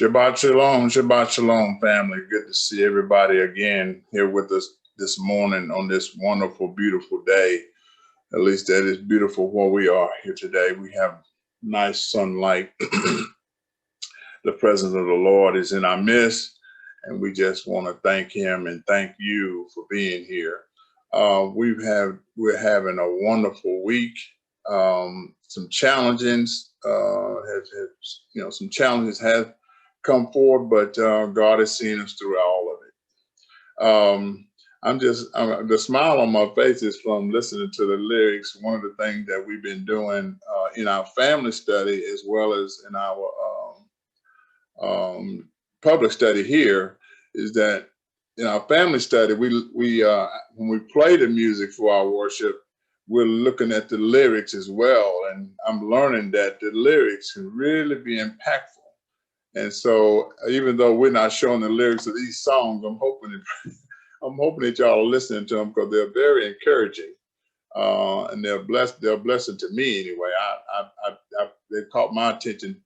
Shabbat Shalom, family. Good to see everybody again here with us this morning on this wonderful, beautiful day. At least that is beautiful where we are here today. We have nice sunlight. The presence of the Lord is in our midst, and we just want to thank Him and thank you for being here. We're having a wonderful week. Some challenges, some challenges have come forward, but God has seen us through all of it. The smile on my face is from listening to the lyrics. One of the things that we've been doing in our family study, as well as in our public study here, is that in our family study, we when we play the music for our worship, we're looking at the lyrics as well. And I'm learning that the lyrics can really be impactful. And so even though we're not showing the lyrics of these songs, I'm hoping that y'all are listening to them, because they're very encouraging. And they're a blessing to me anyway. They caught my attention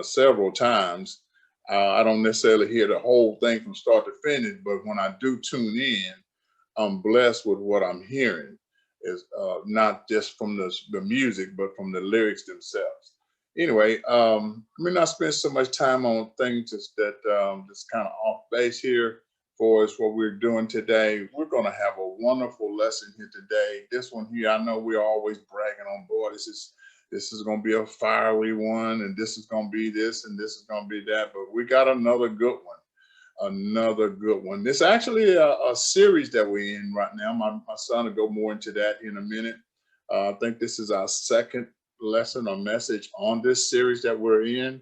several times. I don't necessarily hear the whole thing from start to finish, but when I do tune in, I'm blessed with what I'm hearing. Is not just from the music, but from the lyrics themselves. Anyway, let me not spend so much time on things that just kind of off base here. For us, what we're doing today, we're going to have a wonderful lesson here today. This one here, I know we're always bragging on board. This is going to be a fiery one, and this is going to be this, and this is going to be that. But we got another good one. This is actually a series that we're in right now. My son will go more into that in a minute. I think this is our second lesson or message on this series that we're in.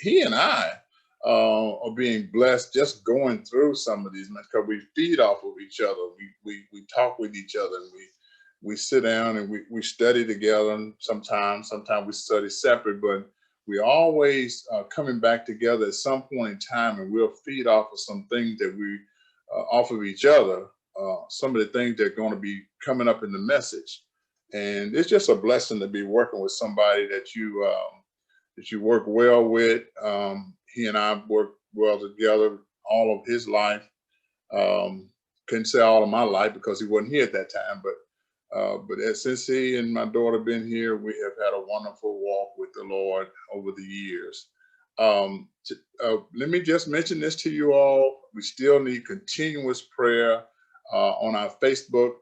He and I are being blessed just going through some of these, because we feed off of each other. We talk with each other, and we sit down and we study together. And sometimes we study separate, but we always coming back together at some point in time, and we'll feed off of some things that we off of each other. Some of the things that are going to be coming up in the message, and it's just a blessing to be working with somebody that you work well with. He and I worked well together all of his life. Couldn't say all of my life because he wasn't here at that time, but since he and my daughter been here, we have had a wonderful walk with the Lord over the years. Let me just mention this to you all. We still need continuous prayer on our Facebook.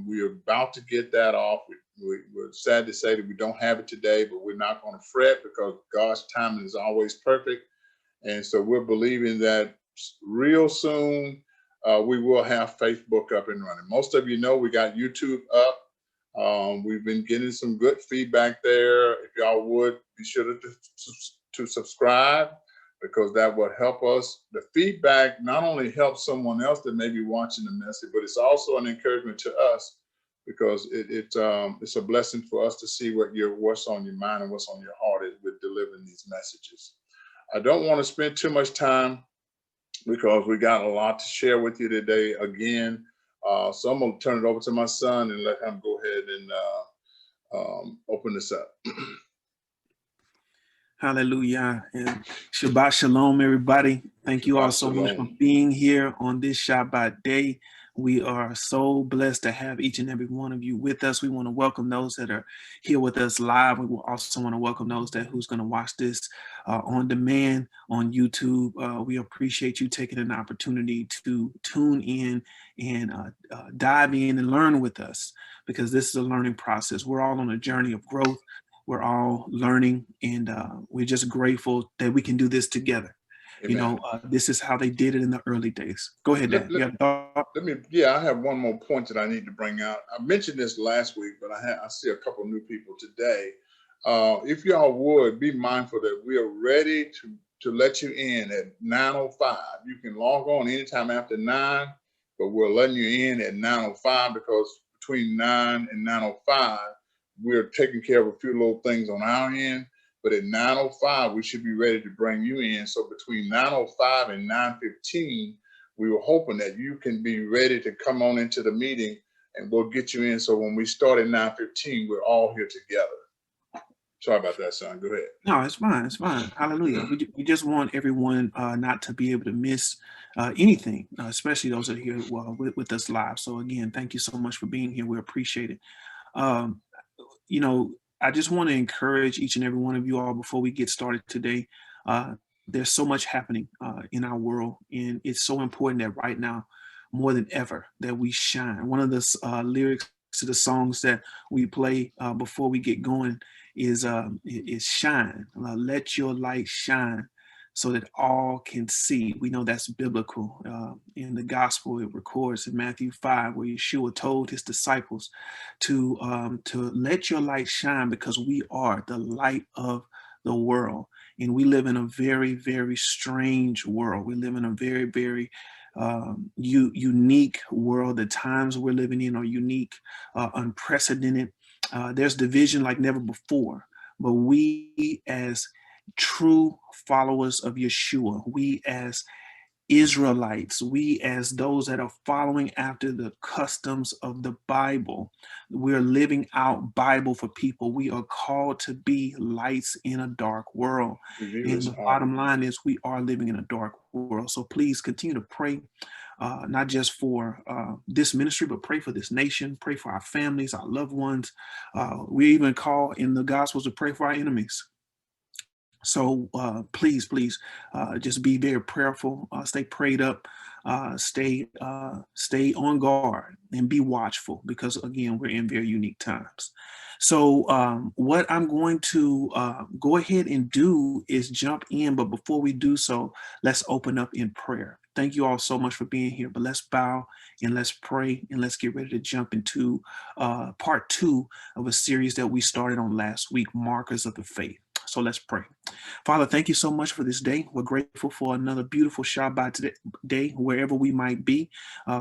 We are about to get that off. We're sad to say that we don't have it today, but we're not going to fret, because God's timing is always perfect. And so we're believing that real soon we will have Facebook up and running. Most of you know we got YouTube up. We've been getting some good feedback there. If y'all would be sure to subscribe, because that would help us. The feedback not only helps someone else that may be watching the message, but it's also an encouragement to us, because it's a blessing for us to see what's on your mind and what's on your heart as we're delivering these messages. I don't want to spend too much time, because we got a lot to share with you today again. So I'm going to turn it over to my son and let him go ahead and open this up. Hallelujah. And Shabbat Shalom, everybody. Thank you all so much for being here on this Shabbat day. We are so blessed to have each and every one of you with us. We want to welcome those that are here with us live. We will also want to welcome those who's going to watch this on demand on YouTube. We appreciate you taking an opportunity to tune in and dive in and learn with us, because this is a learning process. We're all on a journey of growth. We're all learning, and we're just grateful that we can do this together. Amen. You know, this is how they did it in the early days. Go ahead, Dad. I have one more point that I need to bring out. I mentioned this last week, but I see a couple new people today. If y'all would be mindful that we are ready to let you in at 9:05. You can log on anytime after 9, but we're letting you in at 9:05, because between 9 and 9:05, we're taking care of a few little things on our end. But at 9:05, we should be ready to bring you in. So between 9:05 and 9:15, we were hoping that you can be ready to come on into the meeting, and we'll get you in. So when we start at 9:15, we're all here together. Sorry about that, son. Go ahead. No, it's fine. It's fine. Hallelujah. We just want everyone not to be able to miss anything, especially those that are here with us live. So again, thank you so much for being here. We appreciate it. Um, I just want to encourage each and every one of you all before we get started today. There's so much happening in our world, and it's so important that right now, more than ever, that we shine. One of the lyrics to the songs that we play before we get going is shine. Let your light shine so that all can see. We know that's biblical. In the gospel, it records in Matthew 5, where Yeshua told his disciples to let your light shine, because we are the light of the world. And we live in a very, very strange world. We live in a very, very unique world. The times we're living in are unique, unprecedented. There's division like never before. But we as true followers of Yeshua, we as Israelites, we as those that are following after the customs of the Bible, we're living out Bible for people. We are called to be lights in a dark world. And the bottom line is we are living in a dark world. So please continue to pray, not just for this ministry, but pray for this nation, pray for our families, our loved ones. We even call in the Gospels to pray for our enemies. So please, just be very prayerful, stay prayed up, stay on guard, and be watchful, because again, we're in very unique times. So what I'm going to go ahead and do is jump in, but before we do so, let's open up in prayer. Thank you all so much for being here, but let's bow and let's pray, and let's get ready to jump into part 2 of a series that we started on last week, Markers of the Faith. So let's pray. Father, thank you so much for this day. We're grateful for another beautiful Shabbat day, wherever we might be.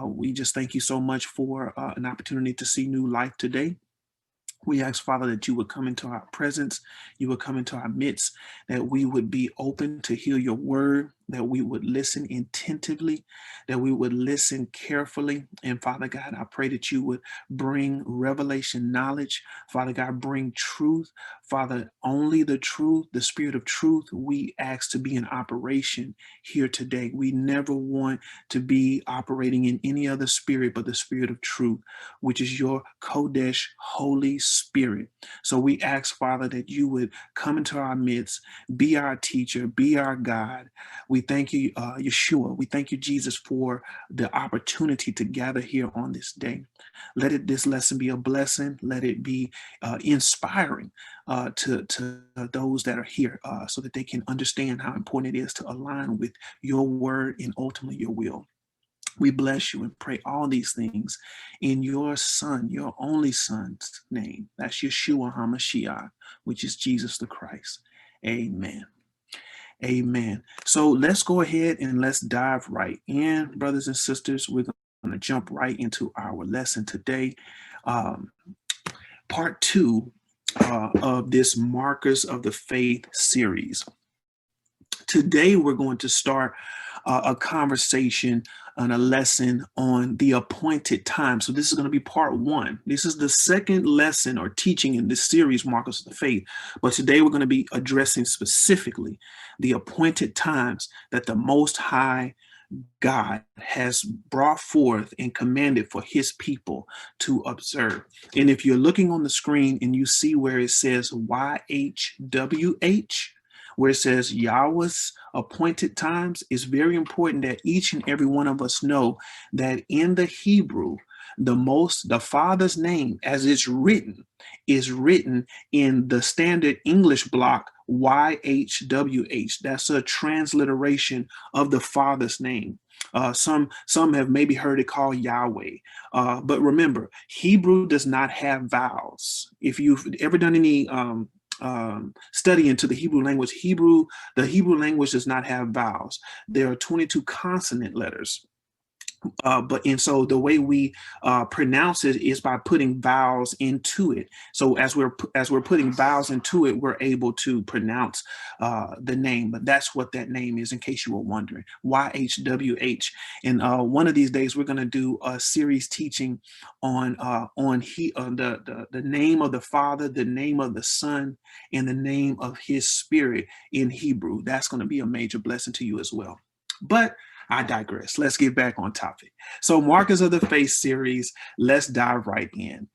We just thank you so much for an opportunity to see new life today. We ask, Father, that you would come into our presence, you would come into our midst, that we would be open to hear your word, that we would listen attentively, that we would listen carefully. And Father God, I pray that you would bring revelation knowledge. Father God, bring truth. Father, only the truth, the spirit of truth, we ask to be in operation here today. We never want to be operating in any other spirit but the spirit of truth, which is your Kodesh, Holy Spirit. So we ask, Father, that you would come into our midst, be our teacher, be our God. We thank you, Yeshua. We thank you, Jesus, for the opportunity to gather here on this day. Let this lesson be a blessing. Let it be inspiring to those that are here, so that they can understand how important it is to align with your word and ultimately your will. We bless you and pray all these things in your son, your only son's name. That's Yeshua HaMashiach, which is Jesus the Christ. Amen. Amen. So let's go ahead and let's dive right in, brothers and sisters. We're going to jump right into our lesson today. Part 2 of this Markers of the Faith series. Today, we're going to start a conversation and a lesson on the appointed time. So this is going to be part 1. This is the second lesson or teaching in this series, Markers of the Faith. But today we're going to be addressing specifically the appointed times that the Most High God has brought forth and commanded for his people to observe. And if you're looking on the screen and you see where it says YHWH, where it says Yahweh's appointed times, it's very important that each and every one of us know that in the Hebrew, the Father's name as it's written is written in the standard English block YHWH. That's a transliteration of the Father's name. Some have maybe heard it called Yahweh. But remember, Hebrew does not have vowels. If you've ever done any study into the Hebrew language, the Hebrew language does not have vowels. There are 22 consonant letters. So the way we pronounce it is by putting vowels into it. So as we're putting vowels into it, we're able to pronounce the name. But that's what that name is, in case you were wondering. YHWH. And one of these days, we're going to do a series teaching on the name of the Father, the name of the Son, and the name of His Spirit in Hebrew. That's going to be a major blessing to you as well. But I digress. Let's get back on topic. So, Markers of the Faith series, let's dive right in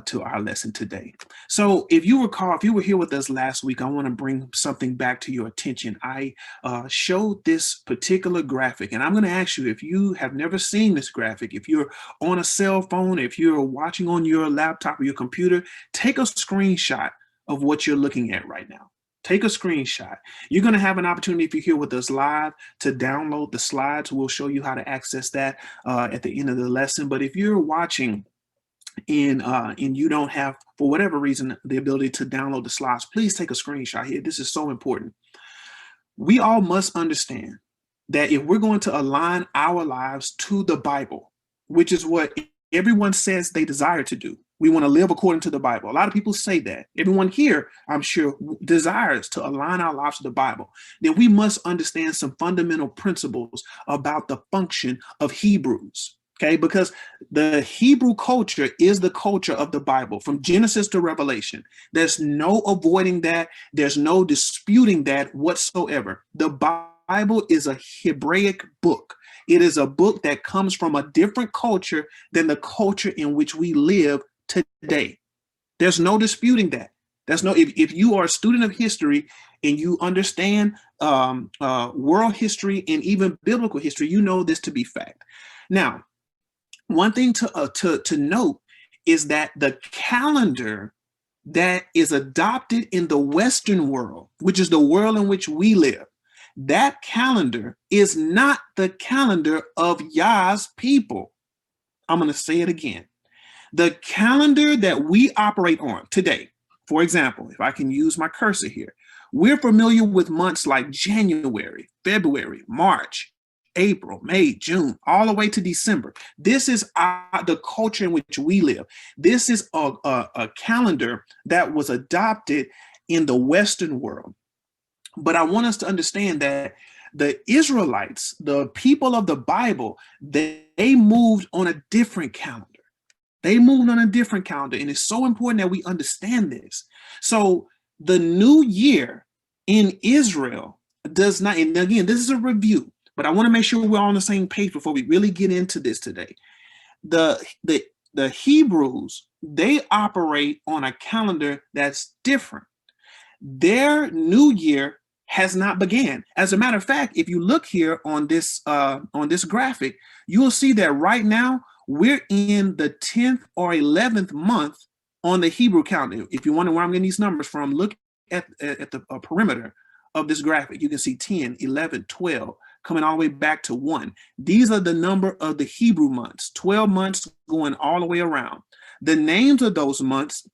to our lesson today. So, if you recall, if you were here with us last week, I want to bring something back to your attention. I showed this particular graphic, and I'm going to ask you, if you have never seen this graphic, if you're on a cell phone, if you're watching on your laptop or your computer, take a screenshot of what you're looking at right now. Take a screenshot. You're going to have an opportunity, if you're here with us live, to download the slides. We'll show you how to access that at the end of the lesson. But if you're watching and you don't have, for whatever reason, the ability to download the slides, please take a screenshot here. This is so important. We all must understand that if we're going to align our lives to the Bible, which is what everyone says they desire to do, we want to live according to the Bible. A lot of people say that. Everyone here, I'm sure, desires to align our lives to the Bible. Then we must understand some fundamental principles about the function of Hebrews. Okay, because the Hebrew culture is the culture of the Bible from Genesis to Revelation. There's no avoiding that. There's no disputing that whatsoever. The Bible is a Hebraic book. It is a book that comes from a different culture than the culture in which we live today. There's no disputing that. There's no, if you are a student of history and you understand world history and even biblical history, you know this to be fact. Now, one thing to note is that the calendar that is adopted in the Western world, which is the world in which we live, that calendar is not the calendar of Yah's people. I'm going to say it again. The calendar that we operate on today, for example, if I can use my cursor here, we're familiar with months like January, February, March, April, May, June, all the way to December. This is the culture in which we live. This is a calendar that was adopted in the Western world. But I want us to understand that the Israelites, the people of the Bible, they moved on a different calendar. They moved on a different calendar, and it's so important that we understand this. So the new year in Israel does not, and again, this is a review, but I want to make sure we're all on the same page before we really get into this today. The Hebrews, they operate on a calendar that's different. Their new year has not began. As a matter of fact, if you look here on this graphic, you'll see that right now we're in the 10th or 11th month on the Hebrew calendar. If you wonder where I'm getting these numbers from, look at the perimeter of this graphic. You can see 10, 11, 12, coming all the way back to 1. These are the number of the Hebrew months, 12 months going all the way around. The names of those months,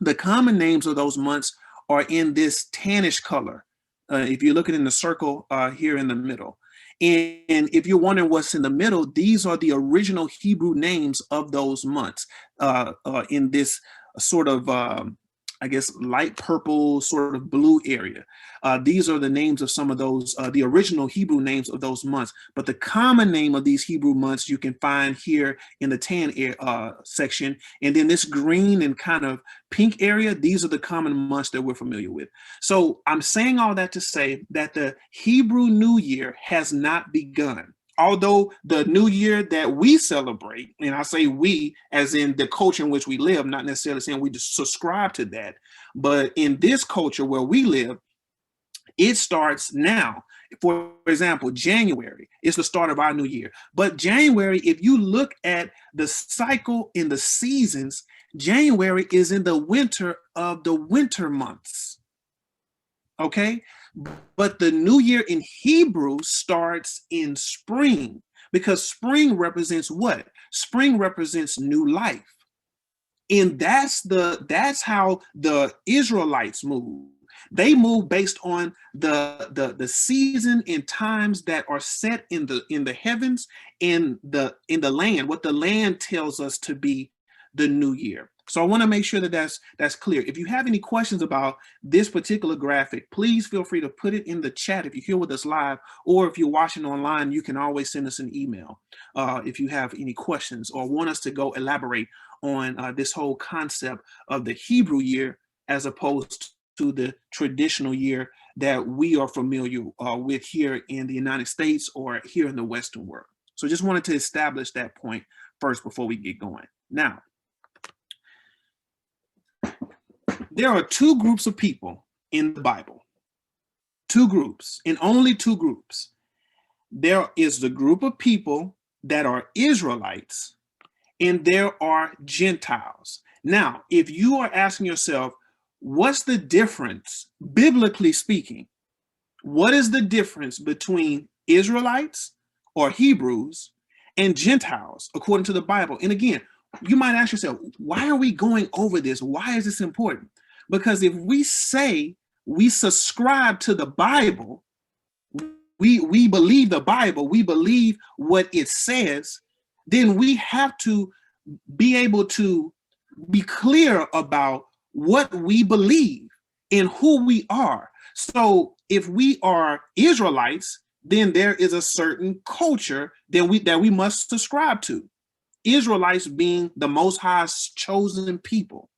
the common names of those months are in this tannish color. If you're looking in the circle here in the middle. And if you're wondering what's in the middle, these are the original Hebrew names of those months in this sort of, I guess, light purple, sort of blue area. These are the names of some of those, the original Hebrew names of those months. But the common name of these Hebrew months you can find here in the tan section. And then this green and kind of pink area, these are the common months that we're familiar with. So I'm saying all that to say that the Hebrew New Year has not begun. Although the new year that we celebrate, and I say we as in the culture in which we live, not necessarily saying we just subscribe to that, but in this culture where we live, it starts now. For example, January is the start of our new year. But January, if you look at the cycle in the seasons, January is in the winter of the winter months. Okay? But the new year in Hebrew starts in spring, because spring represents what? Spring represents new life. And that's how the Israelites move. They move based on the season and times that are set in the heavens, in the land, what the land tells us to be the new year. So I want to make sure that that's clear. If you have any questions about this particular graphic, please feel free to put it in the chat if you're here with us live, or if you're watching online, you can always send us an email if you have any questions or want us to go elaborate on this whole concept of the Hebrew year as opposed to the traditional year that we are familiar with here in the United States or here in the Western world. So just wanted to establish that point first before we get going. Now, there are two groups of people in the Bible, two groups, and only two groups. There is the group of people that are Israelites, and there are Gentiles. Now, if you are asking yourself, what's the difference, biblically speaking? What is the difference between Israelites or Hebrews and Gentiles, according to the Bible? And again, you might ask yourself, why are we going over this? Why is this important? Because if we say we subscribe to the Bible, we believe the Bible, we believe what it says, then we have to be able to be clear about what we believe and who we are. So if we are Israelites, then there is a certain culture that we must subscribe to. Israelites being the Most High's chosen people.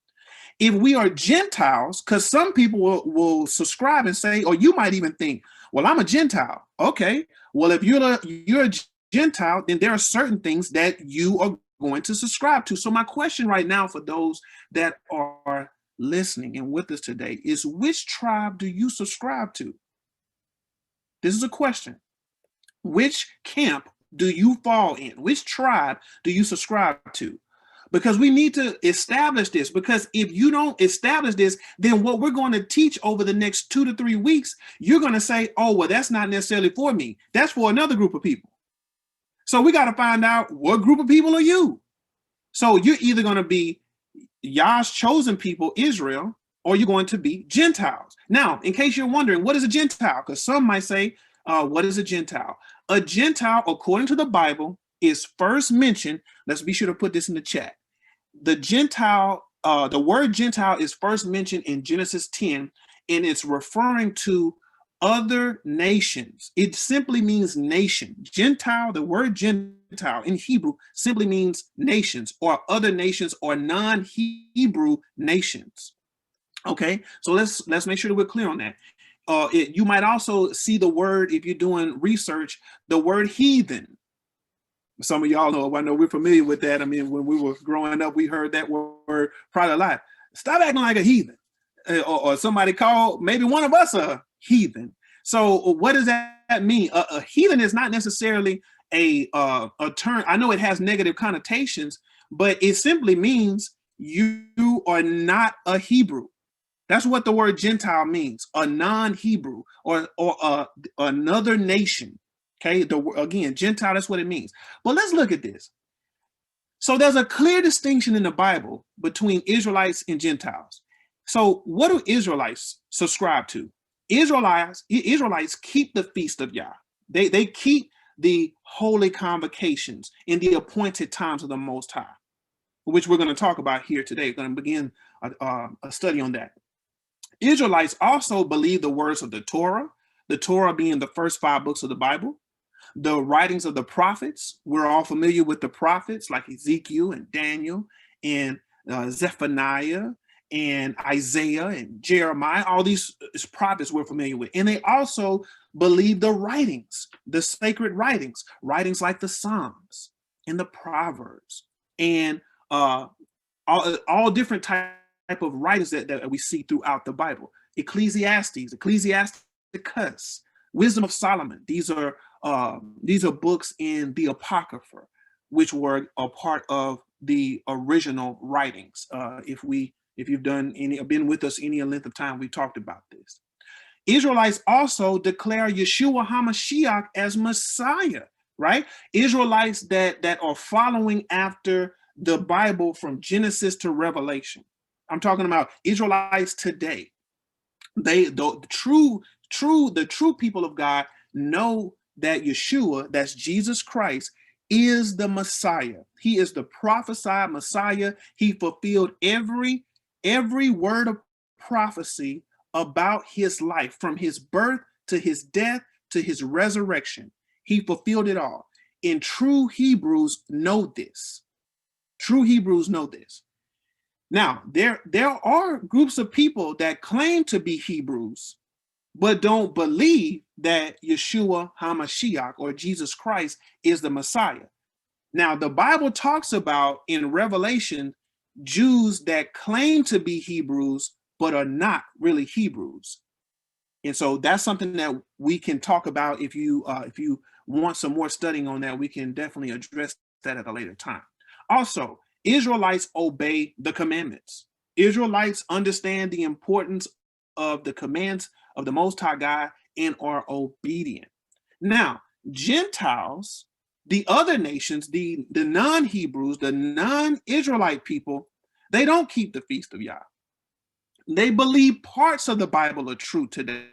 If we are Gentiles, because some people will subscribe and say, or you might even think, well, I'm a Gentile. Okay, well, if you're a Gentile, then there are certain things that you are going to subscribe to. So my question right now for those that are listening and with us today is, which tribe do you subscribe to? This is a question. Which camp do you fall in? Which tribe do you subscribe to? Because we need to establish this, because if you don't establish this, then what we're going to teach over the next 2 to 3 weeks, you're going to say, oh, well, that's not necessarily for me. That's for another group of people. So we got to find out, what group of people are you? So you're either going to be Yah's chosen people, Israel, or you're going to be Gentiles. Now, in case you're wondering, what is a Gentile? Because some might say, what is a Gentile? A Gentile, according to the Bible, is first mentioned. Let's be sure to put this in the chat. The Gentile, the word Gentile is first mentioned in Genesis 10, and it's referring to other nations. It simply means nation. Gentile, the word Gentile in Hebrew simply means nations or other nations or non-Hebrew nations. Okay, so let's make sure that we're clear on that. You might also see the word, if you're doing research, the word heathen. Some of y'all know, I know we're familiar with that. I mean, when we were growing up, we heard that word probably a lot. Stop acting like a heathen. Or somebody called maybe one of us a heathen. So what does that mean? A heathen is not necessarily a term. I know it has negative connotations, but it simply means you are not a Hebrew. That's what the word Gentile means, a non-Hebrew or another nation. Okay, again, Gentile, that's what it means. But let's look at this. So there's a clear distinction in the Bible between Israelites and Gentiles. So what do Israelites subscribe to? Israelites keep the feast of Yah. They keep the holy convocations in the appointed times of the Most High, which we're going to talk about here today. We're going to begin a study on that. Israelites also believe the words of the Torah being the first 5 books of the Bible, the writings of the prophets. We're all familiar with the prophets like Ezekiel and Daniel and Zephaniah and Isaiah and Jeremiah. All these prophets we're familiar with. And they also believe the writings, the sacred writings like the Psalms and the Proverbs and all different type of writings that we see throughout the Bible. Ecclesiastes, Wisdom of Solomon. These are books in the Apocrypha, which were a part of the original writings. If you've been with us any length of time, we talked about this. Israelites also declare Yeshua HaMashiach as Messiah, right? Israelites that are following after the Bible from Genesis to Revelation. I'm talking about Israelites today. The true people of God know that Yeshua, that's Jesus Christ, is the Messiah. He is the prophesied Messiah. He fulfilled every word of prophecy about his life, from his birth to his death to his resurrection. He fulfilled it all. And true Hebrews know this. True Hebrews know this. Now, there are groups of people that claim to be Hebrews, but don't believe that Yeshua HaMashiach, or Jesus Christ, is the Messiah. Now, the Bible talks about in Revelation Jews that claim to be Hebrews, but are not really Hebrews. And so that's something that we can talk about. If you want some more studying on that, we can definitely address that at a later time. Also, Israelites obey the commandments. Israelites understand the importance of the commands of the Most High God and are obedient. Now, Gentiles, the other nations, the non-Hebrews, the non-Israelite people, they don't keep the Feast of Yah. They believe parts of the Bible are true today.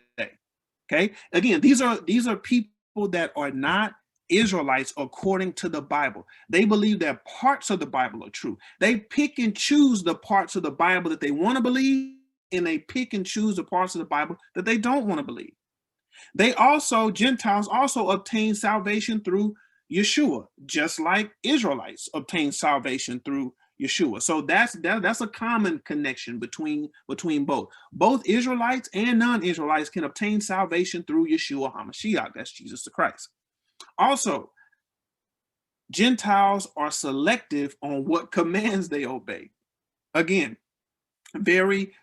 Okay, again, these are people that are not Israelites according to the Bible. They believe that parts of the Bible are true. They pick and choose the parts of the Bible that they want to believe, and they pick and choose the parts of the Bible that they don't want to believe. Gentiles also obtain salvation through Yeshua, just like Israelites obtain salvation through Yeshua. So that's a common connection between both. Both Israelites and non-Israelites can obtain salvation through Yeshua HaMashiach, that's Jesus the Christ. Also, Gentiles are selective on what commands they obey. Again, very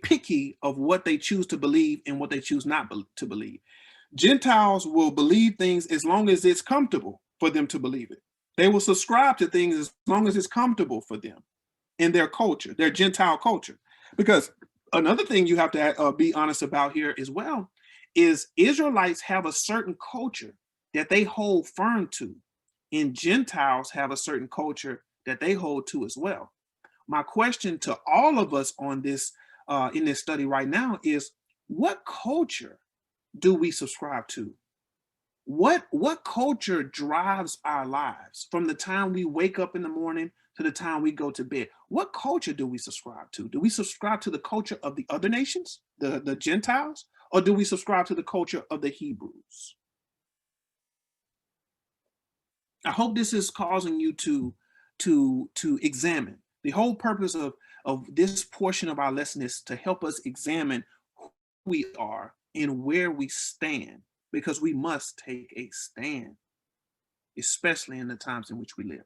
picky of what they choose to believe and what they choose not to believe. Gentiles will believe things as long as it's comfortable for them to believe it. They will subscribe to things as long as it's comfortable for them in their culture, their Gentile culture. Because another thing you have to be honest about here as well is Israelites have a certain culture that they hold firm to, and Gentiles have a certain culture that they hold to as well. My question to all of us on this in this study right now is, what culture do we subscribe to? What culture drives our lives from the time we wake up in the morning to the time we go to bed? What culture do we subscribe to? Do we subscribe to the culture of the other nations, the Gentiles, or do we subscribe to the culture of the Hebrews? I hope this is causing you to examine. The whole purpose of this portion of our lesson is to help us examine who we are and where we stand, because we must take a stand, especially in the times in which we live.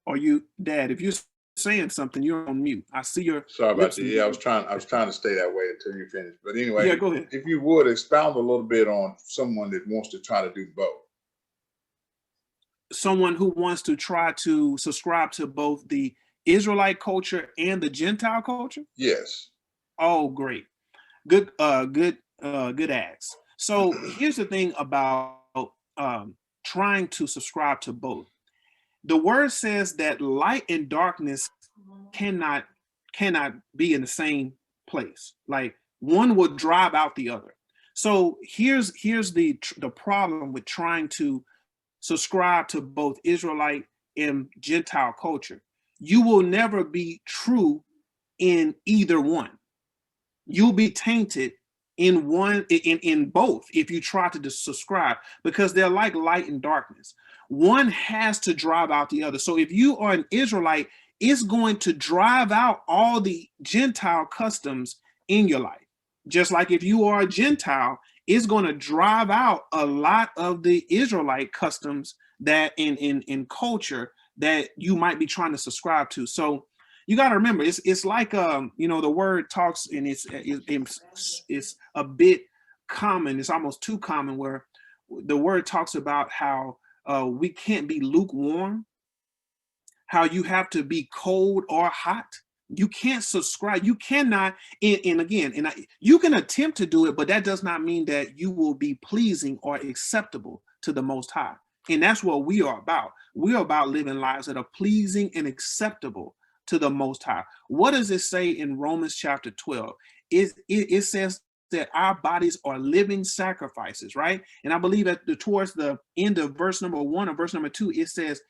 Are you, Dad? If you're saying something, you're on mute. I see your. Sorry about that. Yeah, I was trying to stay that way until you finish. But anyway, yeah, go ahead. If you would expound a little bit on someone that wants to try to do both. Someone who wants to try to subscribe to both the Israelite culture and the Gentile culture? Yes. Oh, great. Good ads. So here's the thing about trying to subscribe to both. The word says that light and darkness cannot be in the same place. Like, one will drive out the other. So here's the problem with trying to subscribe to both Israelite and Gentile culture. You will never be true in either one. You'll be tainted in both if you try to subscribe, because they're like light and darkness. One has to drive out the other. So if you are an Israelite, it's going to drive out all the Gentile customs in your life. Just like if you are a Gentile, it's going to drive out a lot of the Israelite customs that in culture that you might be trying to subscribe to. So you got to remember, it's like the word talks, and it's a bit common. It's almost too common, where the word talks about how we can't be lukewarm, how you have to be cold or hot. You can't subscribe. You cannot. You can attempt to do it, but that does not mean that you will be pleasing or acceptable to the Most High. And that's what we are about. We are about living lives that are pleasing and acceptable to the Most High. What does it say in Romans chapter 12? It says that our bodies are living sacrifices, right? And I believe towards the end of verse number 1 or verse number 2, it says,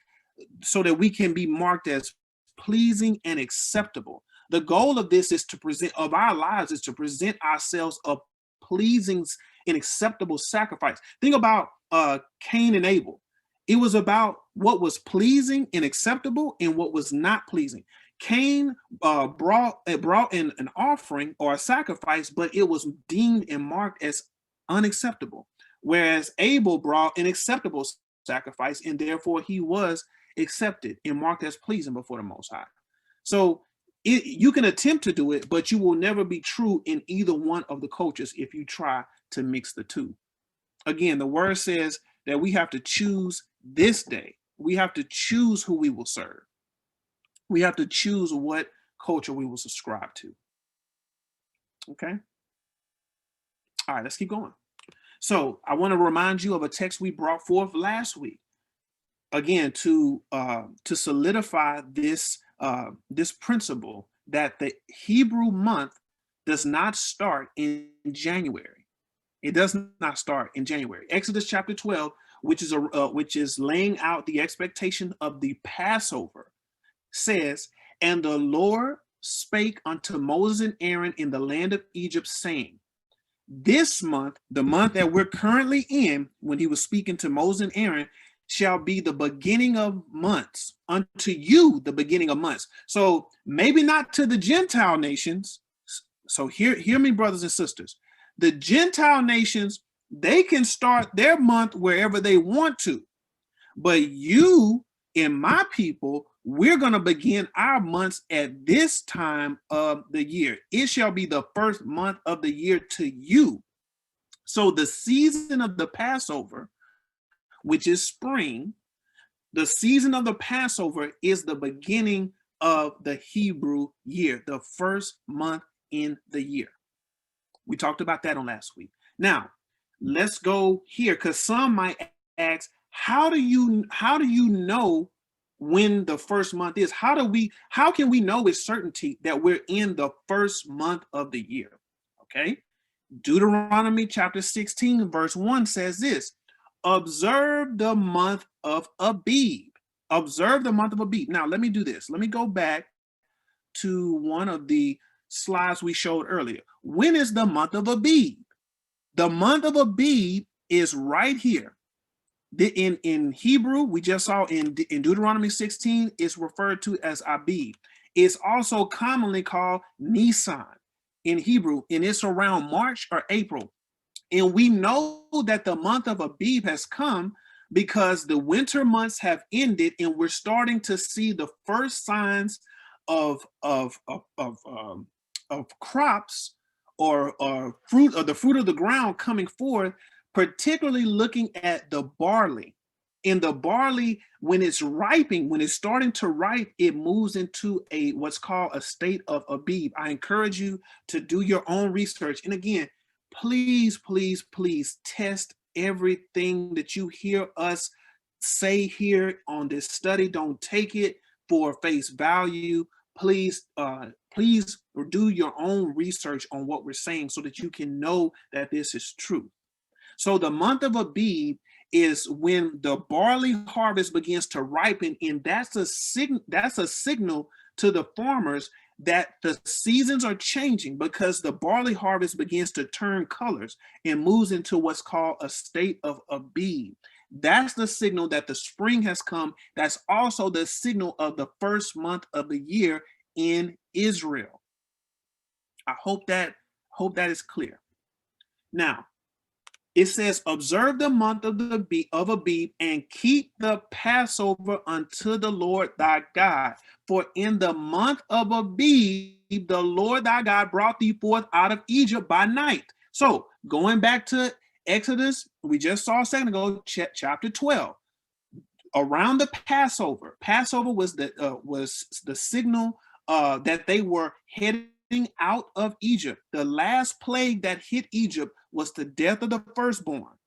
so that we can be marked as pleasing and acceptable. The goal of this is to present, of our lives, is to present ourselves a pleasing and acceptable sacrifice. Think about Cain and Abel. It was about what was pleasing and acceptable and what was not pleasing. Cain brought in an offering or a sacrifice, but it was deemed and marked as unacceptable. Whereas Abel brought an acceptable sacrifice, and therefore he was accepted and marked as pleasing before the Most High. So you can attempt to do it, but you will never be true in either one of the cultures if you try to mix the two. Again, the word says that we have to choose this day. We have to choose who we will serve. We have to choose what culture we will subscribe to. Okay? All right, let's keep going. So I want to remind you of a text we brought forth last week. Again, to solidify this principle that the Hebrew month does not start in January. It does not start in January. Exodus chapter 12, which is laying out the expectation of the Passover, says, "And the Lord spake unto Moses and Aaron in the land of Egypt, saying," this month, the month that we're currently in, when he was speaking to Moses and Aaron, "shall be the beginning of months, unto you the beginning of months." So maybe not to the Gentile nations. So hear me, brothers and sisters. The Gentile nations, they can start their month wherever they want to. But you and my people, we're going to begin our months at this time of the year. It shall be the first month of the year to you. So the season of the Passover, which is spring, the season of the Passover is the beginning of the Hebrew year, the first month in the year. We talked about that on last week. Now, let's go here, because some might ask, how do you know when the first month is? How can we know with certainty that we're in the first month of the year? Okay. Deuteronomy chapter 16, verse 1 says this: observe the month of Abib. Observe the month of Abib. Now, let me do this. Let me go back to one of the slides we showed earlier. When is the month of Abib? The month of Abib is right here. In Hebrew, we just saw in Deuteronomy 16, it's referred to as Abib. It's also commonly called Nisan in Hebrew, and it's around March or April. And we know that the month of Abib has come because the winter months have ended, and we're starting to see the first signs of crops or fruit, or the fruit of the ground coming forth, particularly looking at the barley. In the barley, when it's ripening, when it's starting to ripe, it moves into what's called a state of Abib. I encourage you to do your own research. And again, please, please, please test everything that you hear us say here on this study. Don't take it for face value. Please do your own research on what we're saying so that you can know that this is true. So the month of Abib is when the barley harvest begins to ripen, and that's a signal to the farmers that the seasons are changing, because the barley harvest begins to turn colors and moves into what's called a state of Abib. That's the signal that the spring has come. That's also the signal of the first month of the year in Israel. I hope that is clear. Now, it says, observe the month of Abib and keep the Passover unto the Lord thy God. For in the month of Abib, the Lord thy God brought thee forth out of Egypt by night. So going back to Exodus, we just saw a second ago, chapter 12. Around the Passover was the signal that they were heading out of Egypt. The last plague that hit Egypt was the death of the firstborn.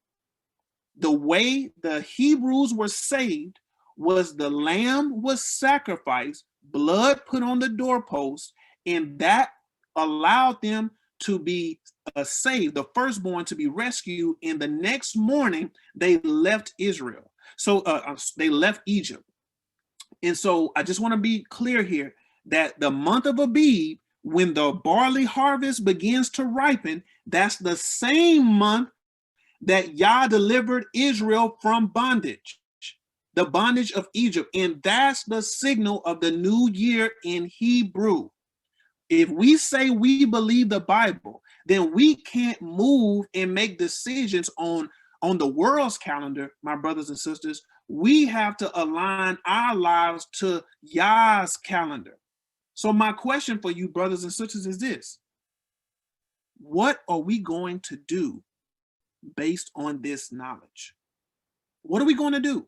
the way the Hebrews were saved was the lamb was sacrificed, blood put on the doorpost, and that allowed them to be saved, the firstborn to be rescued. And the next morning, they left Israel. So they left Egypt. And so I just want to be clear here that the month of Abib, when the barley harvest begins to ripen, that's the same month that Yah delivered Israel from bondage, the bondage of Egypt. And that's the signal of the new year in Hebrew. If we say we believe the Bible, then we can't move and make decisions on the world's calendar, my brothers and sisters. We have to align our lives to Yah's calendar. So my question for you, brothers and sisters, is this: what are we going to do based on this knowledge? What are we going to do?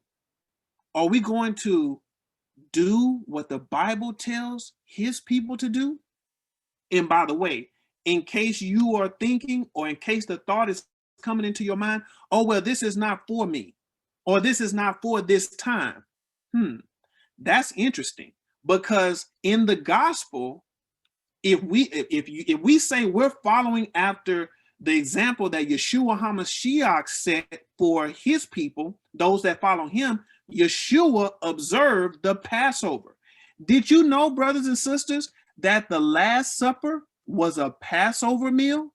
Are we going to do what the Bible tells his people to do? And by the way, in case you are thinking, or in case the thought is coming into your mind, oh, well, this is not for me, or this is not for this time. That's interesting, because in the gospel, if we say we're following after the example that Yeshua HaMashiach set for his people, those that follow him, Yeshua observed the Passover. Did you know, brothers and sisters, that the Last Supper was a Passover meal?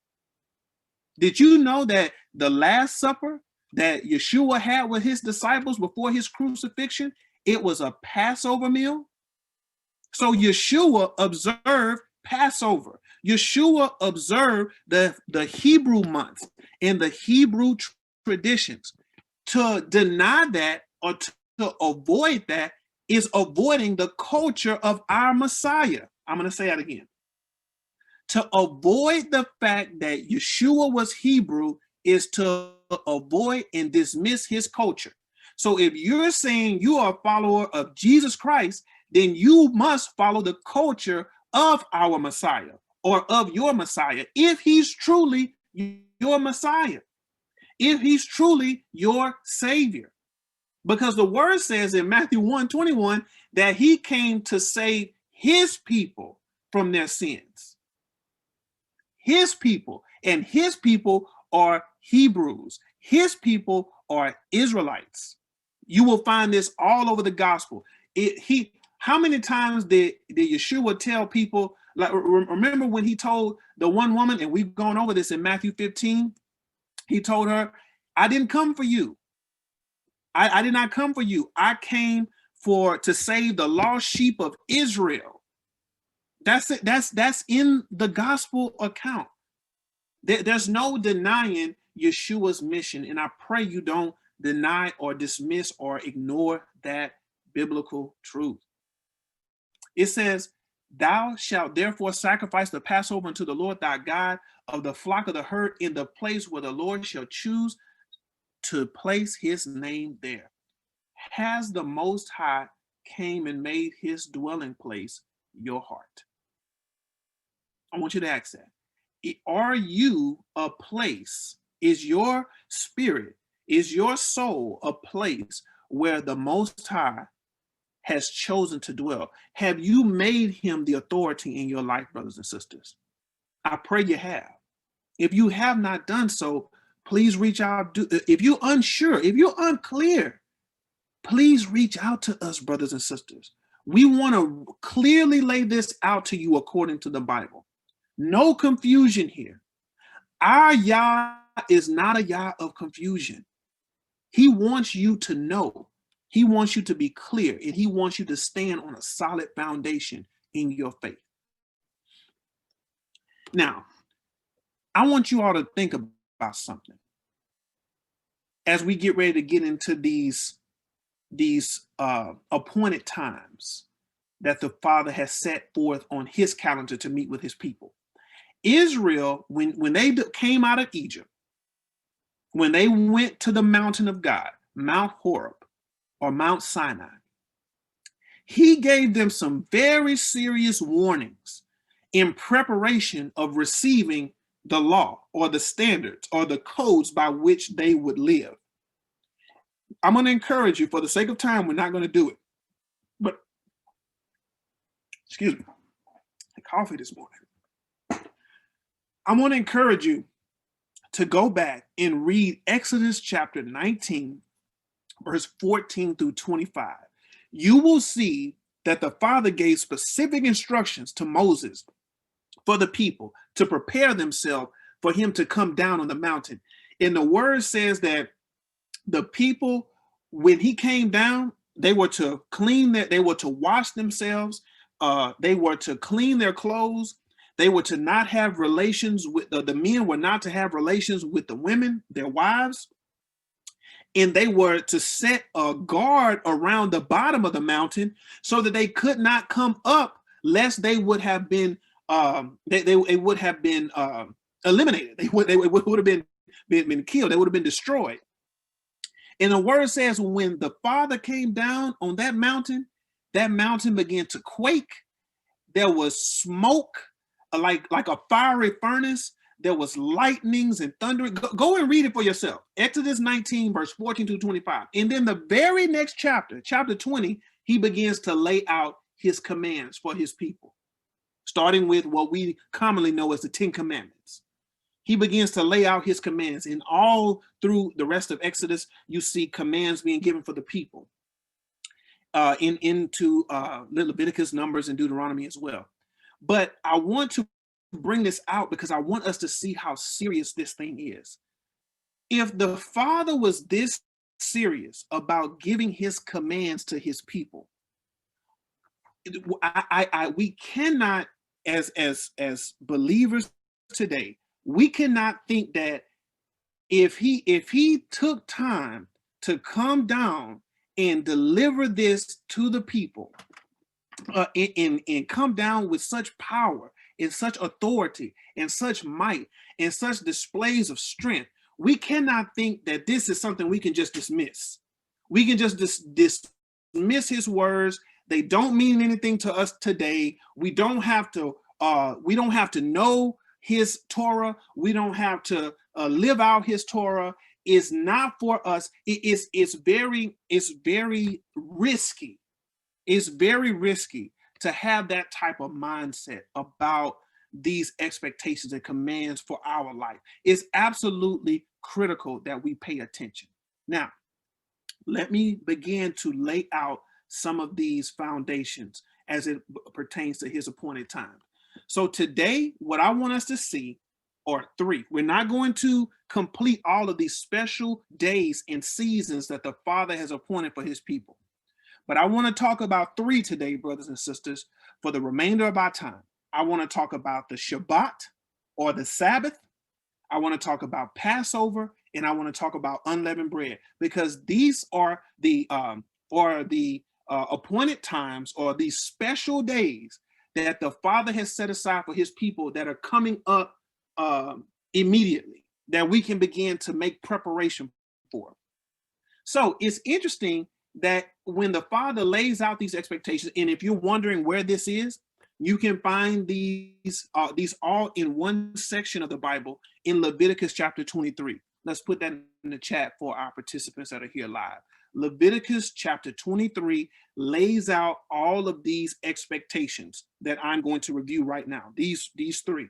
Did you know that the Last Supper that Yeshua had with his disciples before his crucifixion, it was a Passover meal? So Yeshua observed Passover. Yeshua observed the Hebrew months and the Hebrew traditions. To deny that or to avoid that is avoiding the culture of our Messiah. I'm going to say that again. To avoid the fact that Yeshua was Hebrew is to avoid and dismiss his culture. So if you're saying you are a follower of Jesus Christ, then you must follow the culture of our Messiah, or of your Messiah, if he's truly your Messiah, if he's truly your Savior. Because the word says in Matthew 1:21 that he came to save his people from their sins. His people, and his people are Hebrews. His people are Israelites. You will find this all over the gospel. How many times did Yeshua tell people, like, remember when he told the one woman, and we've gone over this in Matthew 15, he told her, I didn't come for you. I did not come for you. I came to save the lost sheep of Israel. That's it. That's in the gospel account. There's no denying Yeshua's mission, and I pray you don't deny or dismiss or ignore that biblical truth. It says, thou shalt therefore sacrifice the Passover unto the Lord thy God of the flock of the herd in the place where the Lord shall choose to place his name there. Has the Most High came and made his dwelling place your heart? I want you to ask that. Are you a place? Is your spirit, is your soul a place where the Most High has chosen to dwell? Have you made him the authority in your life, brothers and sisters? I pray you have. If you have not done so, please reach out. If you're unsure, if you're unclear, please reach out to us, brothers and sisters. We want to clearly lay this out to you according to the Bible. No confusion here. Our Yah is not a Yah of confusion. He wants you to know. He wants you to be clear, and he wants you to stand on a solid foundation in your faith. Now, I want you all to think about something as we get ready to get into these appointed times that the Father has set forth on his calendar to meet with his people. Israel, when they came out of Egypt, when they went to the mountain of God, Mount Horeb or Mount Sinai, he gave them some very serious warnings in preparation of receiving the law or the standards or the codes by which they would live. I'm going to encourage you, for the sake of time, we're not going to do it. But, excuse me, the coffee this morning. I want to encourage you to go back and read Exodus chapter 19, verse 14 through 25. You will see that the Father gave specific instructions to Moses for the people to prepare themselves for him to come down on the mountain. And the word says that the people, when he came down, they were to they were to wash themselves, they were to clean their clothes, they were to not have relations with the men were not to have relations with the women, their wives, and they were to set a guard around the bottom of the mountain so that they could not come up, lest they would have been they would have been eliminated. They would have been killed. They would have been destroyed. And the word says, when the Father came down on that mountain began to quake. There was smoke, like a fiery furnace. There was lightnings and thunder. Go and read it for yourself. Exodus 19, verse 14 to 25. And then the very next chapter, chapter 20, he begins to lay out his commands for his people, starting with what we commonly know as the 10 Commandments. He begins to lay out his commands, and all through the rest of Exodus, you see commands being given for the people into Leviticus, Numbers, and Deuteronomy as well. But I want to bring this out because I want us to see how serious this thing is. If the Father was this serious about giving his commands to his people, we cannot, as believers today, we cannot think that if he took time to come down and deliver this to the people, and come down with such power and such authority and such might and such displays of strength, we cannot think that this is something we can just dismiss. We can just dismiss his words. They don't mean anything to us today. We don't have to know his Torah. We don't have to live out his Torah. It's not for us. It's very risky. It's very risky to have that type of mindset about these expectations and commands for our life. It's absolutely critical that we pay attention. Now, let me begin to lay out some of these foundations as it pertains to his appointed time. So today, what I want us to see are three. We're not going to complete all of these special days and seasons that the Father has appointed for his people. But I want to talk about three today, brothers and sisters, for the remainder of our time. I want to talk about the Shabbat or the Sabbath. I want to talk about Passover, and I want to talk about unleavened bread, because these are the appointed times, or these special days that the Father has set aside for his people that are coming up immediately, that we can begin to make preparation for. So it's interesting that when the Father lays out these expectations, and if you're wondering where this is, you can find these all in one section of the Bible in Leviticus chapter 23. Let's put that in the chat for our participants that are here live. Leviticus chapter 23 lays out all of these expectations that I'm going to review right now, these three.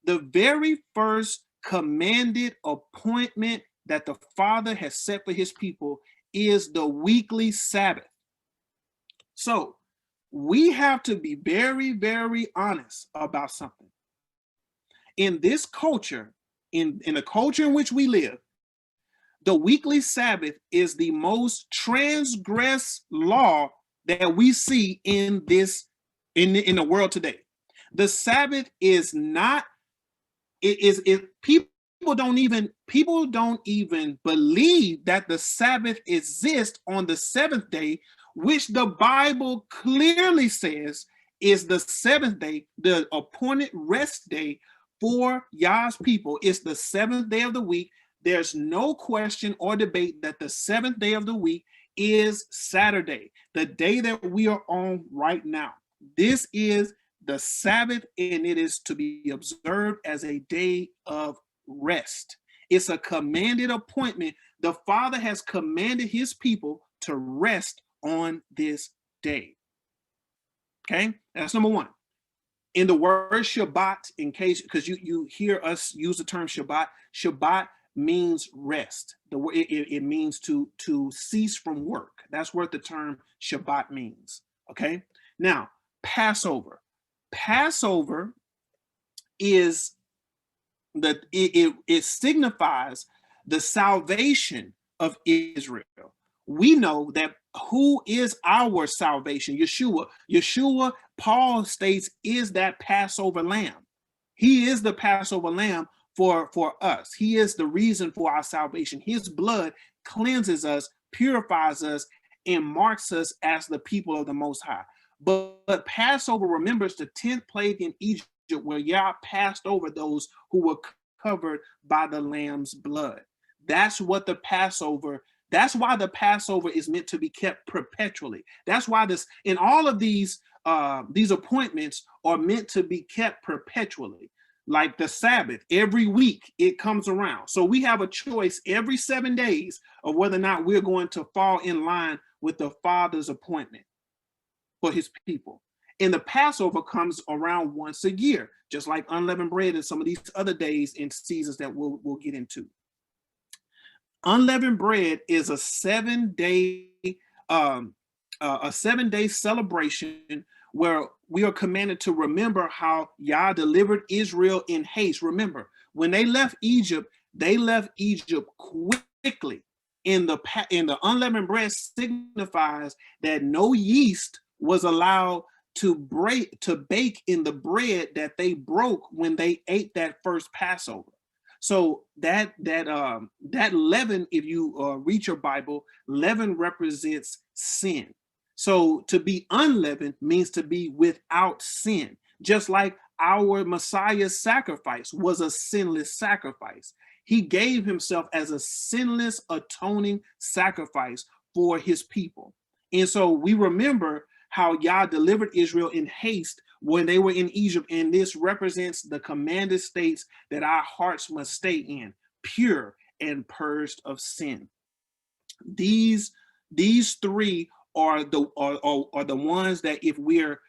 The very first commanded appointment that the Father has set for his people is the weekly Sabbath. So we have to be very, very honest about something. In this culture, in the culture in which we live, the weekly Sabbath is the most transgressed law that we see in the world today. The Sabbath is not, people don't even believe that the Sabbath exists on the seventh day, which the Bible clearly says is the seventh day, the appointed rest day for Yah's people. It's the seventh day of the week. There's no question or debate that the seventh day of the week is Saturday, the day that we are on right now. This is the Sabbath, and it is to be observed as a day of rest. It's a commanded appointment The Father has commanded his people to rest on this day. Okay, that's number one. In the word Shabbat, in case, because you hear us use the term Shabbat, Shabbat means rest. It means to cease from work. That's what the term Shabbat means. Okay. Now, Passover. Passover is it signifies the salvation of Israel. We know that who is our salvation? Yeshua. Yeshua, Paul states, is that Passover lamb. He is the Passover lamb for us. He is the reason for our salvation. His blood cleanses us, purifies us, and marks us as the people of the Most High. But Passover remembers the 10th plague in Egypt, where Yah passed over those who were covered by the lamb's blood. That's what the Passover, that's why the Passover is meant to be kept perpetually. That's why this, in all of these appointments are meant to be kept perpetually. Like the Sabbath, every week it comes around. So we have a choice every 7 days of whether or not we're going to fall in line with the Father's appointment for his people. And the Passover comes around once a year, just like unleavened bread and some of these other days and seasons that we'll get into. Unleavened bread is a 7-day celebration where we are commanded to remember how Yah delivered Israel in haste. Remember, when they left Egypt quickly. In the unleavened bread signifies that no yeast was allowed to bake in the bread that they broke when they ate that first Passover. So that leaven, if you read your Bible, leaven represents sin. So to be unleavened means to be without sin, just like our Messiah's sacrifice was a sinless sacrifice. He gave himself as a sinless atoning sacrifice for his people. And so we remember how Yah delivered Israel in haste when they were in Egypt, and this represents the commanded states that our hearts must stay in, pure and purged of sin. These three are the ones that if we're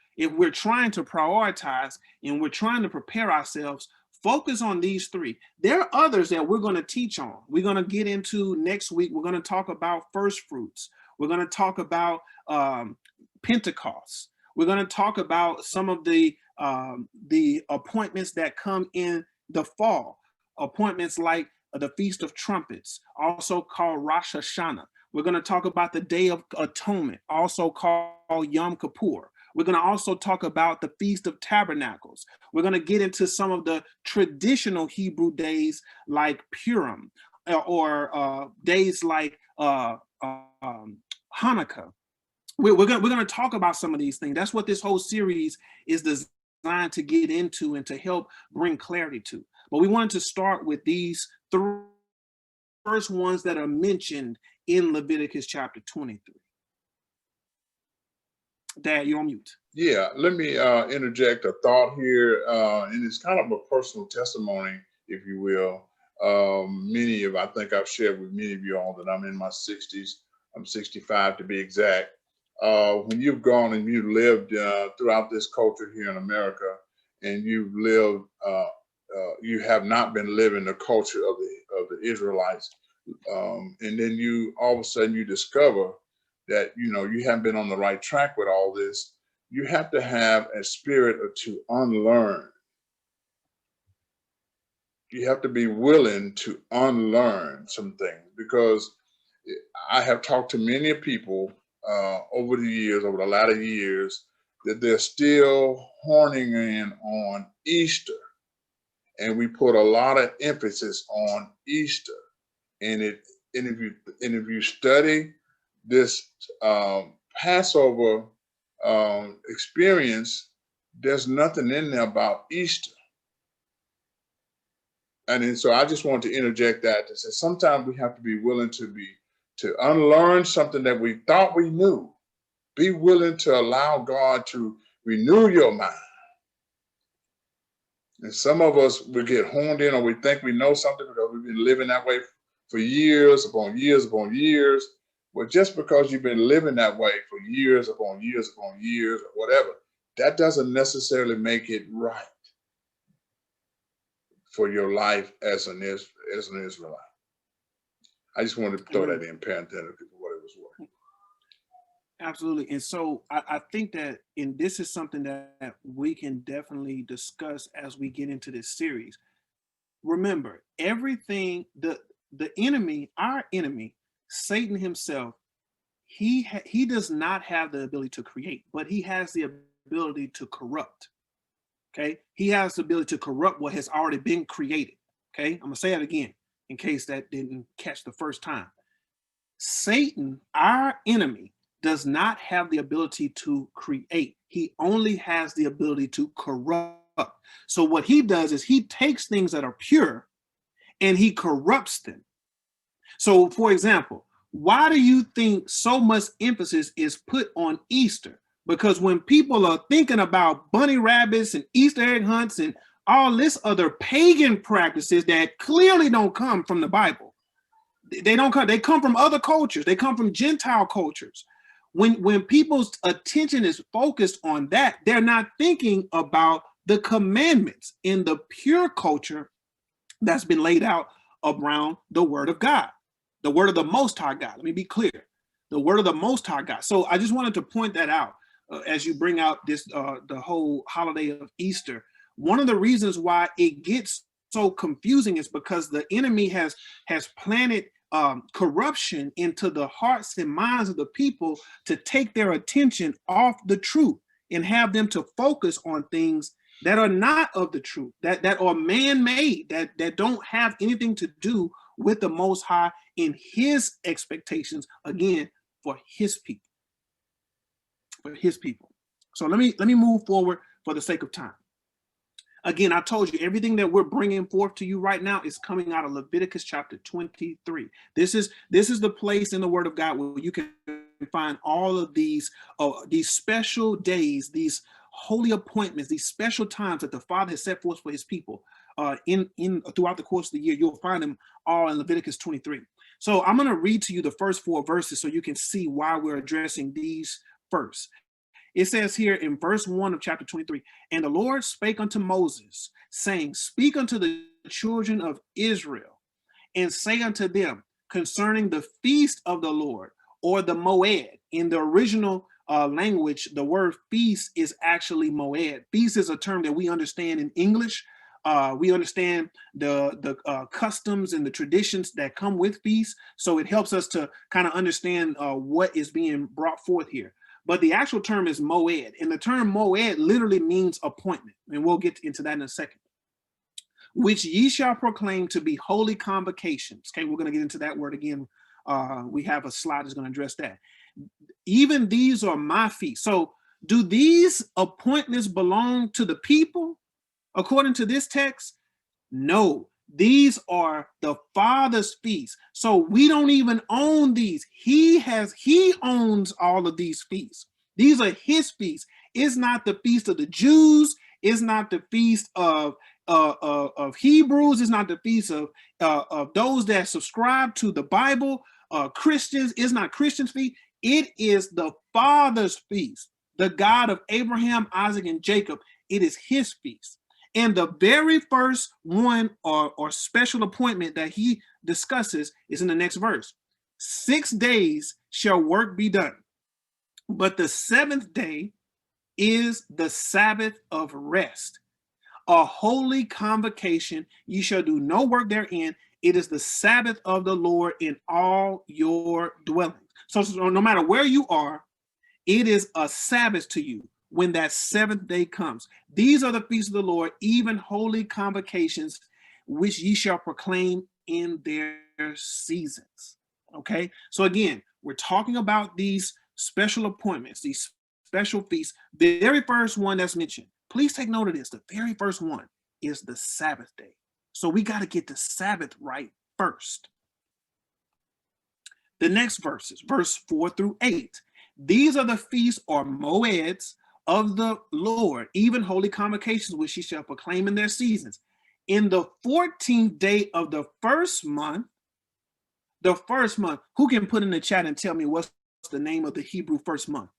trying to prioritize and we're trying to prepare ourselves, focus on these three. There are others that we're going to teach on. We're going to get into next week. We're going to talk about first fruits. We're going to talk about Pentecost. We're going to talk about some of the appointments that come in the fall. Appointments like the Feast of Trumpets, also called Rosh Hashanah. We're going to talk about the Day of Atonement, also called Yom Kippur. We're going to also talk about the Feast of Tabernacles. We're going to get into some of the traditional Hebrew days like Purim, or days like Hanukkah. We're going to talk about some of these things. That's what this whole series is designed to get into and to help bring clarity to. But we wanted to start with these three first ones that are mentioned in Leviticus chapter 23. Dad, you're on mute. Yeah, let me interject a thought here, and it's kind of a personal testimony, if you will. I think I've shared with many of you all that I'm in my 60s. I'm 65 to be exact. When you've gone and you've lived throughout this culture here in America, and you've lived, you have not been living the culture of the Israelites, and then you all of a sudden you discover that you haven't been on the right track with all this. You have to have a spirit to unlearn. You have to be willing to unlearn some things, because I have talked to many people over the latter years, that they're still horning in on Easter. And we put a lot of emphasis on Easter. And if you study this Passover experience, there's nothing in there about Easter. And so I just want to interject that to say sometimes we have to be willing to unlearn something that we thought we knew. Be willing to allow God to renew your mind. And some of us will get honed in, or we think we know something because we've been living that way for years upon years upon years. Well, just because you've been living that way for years upon years upon years or whatever, that doesn't necessarily make it right for your life as an Israelite. I just wanted to throw that in parenthetically for what it was worth. Absolutely. And so I think that, and this is something that we can definitely discuss as we get into this series. Remember, everything, the enemy, our enemy, Satan himself, he does not have the ability to create, but he has the ability to corrupt. Okay, he has the ability to corrupt what has already been created. Okay, I'm gonna say it again in case that didn't catch the first time. Satan, our enemy, does not have the ability to create. He only has the ability to corrupt. So what he does is he takes things that are pure and he corrupts them. So for example, why do you think so much emphasis is put on Easter? Because when people are thinking about bunny rabbits and Easter egg hunts and all this other pagan practices that clearly don't come from the Bible, they come from other cultures. They come from Gentile cultures. When people's attention is focused on that, they're not thinking about the commandments in the pure culture that's been laid out around the word of God, the word of the Most High God. Let me be clear, the word of the Most High God. So I just wanted to point that out as you bring out this the whole holiday of Easter. One of the reasons why it gets so confusing is because the enemy has planted corruption into the hearts and minds of the people to take their attention off the truth and have them to focus on things that are not of the truth, that are man-made, that don't have anything to do with the Most High in his expectations, again, for his people. For his people. So let me move forward for the sake of time. Again, I told you everything that we're bringing forth to you right now is coming out of Leviticus chapter 23. This is the place in the Word of God where you can find all of these special days, these holy appointments, these special times that the Father has set forth for his people in throughout the course of the year. You'll find them all in Leviticus 23. So I'm going to read to you the first 4 verses so you can see why we're addressing these first. It says here in verse 1 of chapter 23, and the Lord spake unto Moses, saying, speak unto the children of Israel, and say unto them concerning the feast of the Lord, or the moed. In the original language, the word feast is actually moed. Feast is a term that we understand in English. We understand the customs and the traditions that come with feasts. So it helps us to kind of understand what is being brought forth here. But the actual term is moed, and the term moed literally means appointment, and we'll get into that in a second. Which ye shall proclaim to be holy convocations. Okay, we're going to get into that word again. We have a slide that's going to address that. Even these are my feasts. So do these appointments belong to the people according to this text? No. These are the Father's feasts. So we don't even own these. He owns all of these feasts. These are his feasts. It's not the feast of the Jews. It's not the feast of Hebrews. It's not the feast of those that subscribe to the Bible. Christians. It's not Christians' feast. It is the Father's feast. The God of Abraham, Isaac, and Jacob. It is his feast. And the very first one or special appointment that he discusses is in the next verse. 6 days shall work be done, but the 7th day is the Sabbath of rest, a holy convocation. You shall do no work therein. It is the Sabbath of the Lord in all your dwellings. So no matter where you are, it is a Sabbath to you when that 7th day comes. These are the feasts of the Lord, even holy convocations, which ye shall proclaim in their seasons. Okay, so again, we're talking about these special appointments, these special feasts. The very first one that's mentioned, please take note of this. The very first one is the Sabbath day. So we got to get the Sabbath right first. The next verses, verse 4 through 8. These are the feasts or moeds of the Lord, even holy convocations, which he shall proclaim in their seasons. In the 14th day of the first month, The first month. Who can put in the chat and tell me what's the name of the Hebrew first month?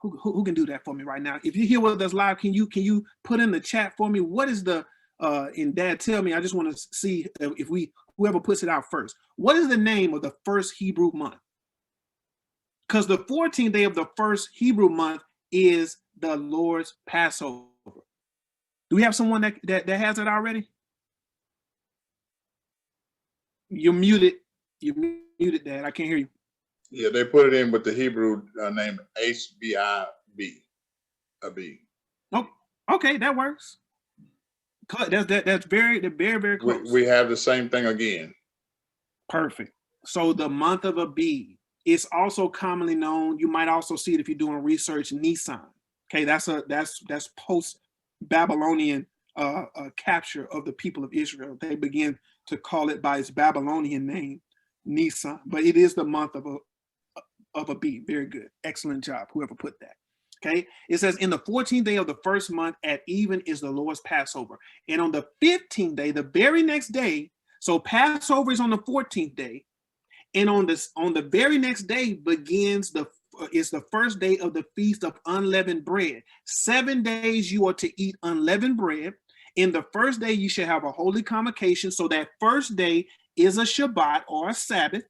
Who can do that for me right now? If you're here with us live, can you put in the chat for me? What is the and Dad, tell me. I just want to see if whoever puts it out first. What is the name of the first Hebrew month? Because the 14th day of the first Hebrew month is the Lord's Passover. Do we have someone that has it already? You're muted. You're muted, Dad. I can't hear you. Yeah, they put it in with the Hebrew name HBIB. Oh, okay, that works. That's very close. We have the same thing again. Perfect. So the month of Abib is also commonly known. You might also see it if you're doing research. Nisan. Okay, that's post Babylonian capture of the people of Israel. They begin to call it by its Babylonian name, Nisan, but it is the month of Abib. Very good, excellent job, whoever put that. Okay, it says in the 14th day of the first month at even is the Lord's Passover, and on the 15th day, the very next day. So Passover is on the 14th day, and on the very next day begins is the first day of the feast of unleavened bread. 7 days you are to eat unleavened bread. In the first day you shall have a holy convocation. So that first day is a Shabbat or a Sabbath.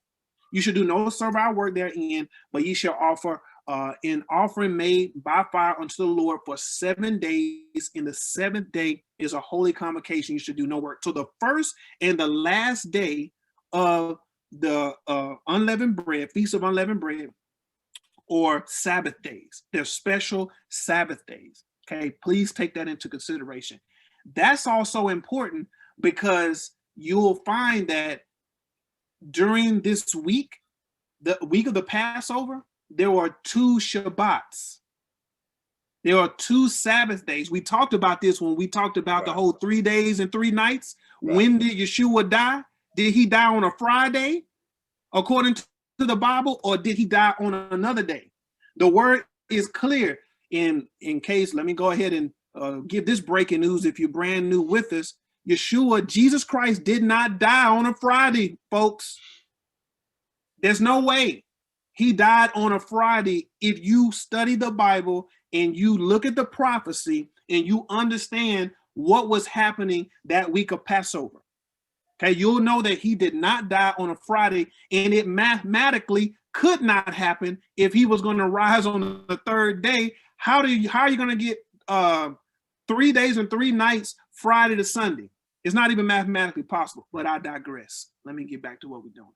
You should do no servile work therein, but ye shall offer an offering made by fire unto the Lord for 7 days. In the 7th day is a holy convocation. You should do no work. So the first and the last day of the unleavened bread, feast of unleavened bread, or Sabbath days. They're special Sabbath days. Okay, please take that into consideration. That's also important because you'll find that during this week, the week of the Passover, there are 2 Shabbats. There are 2 Sabbath days. We talked about this when we talked about the whole 3 days and 3 nights. When did Yeshua die? Did he die on a Friday, according to the Bible, or did he die on another day? The word is clear. In case, let me go ahead and give this breaking news if you're brand new with us. Yeshua, Jesus Christ, did not die on a Friday, folks. There's no way he died on a Friday. If you study the Bible and you look at the prophecy and you understand what was happening that week of Passover, okay, you'll know that he did not die on a Friday, and it mathematically could not happen if he was going to rise on the 3rd day. How are you going to get 3 days and 3 nights, Friday to Sunday? It's not even mathematically possible, but I digress. Let me get back to what we're doing.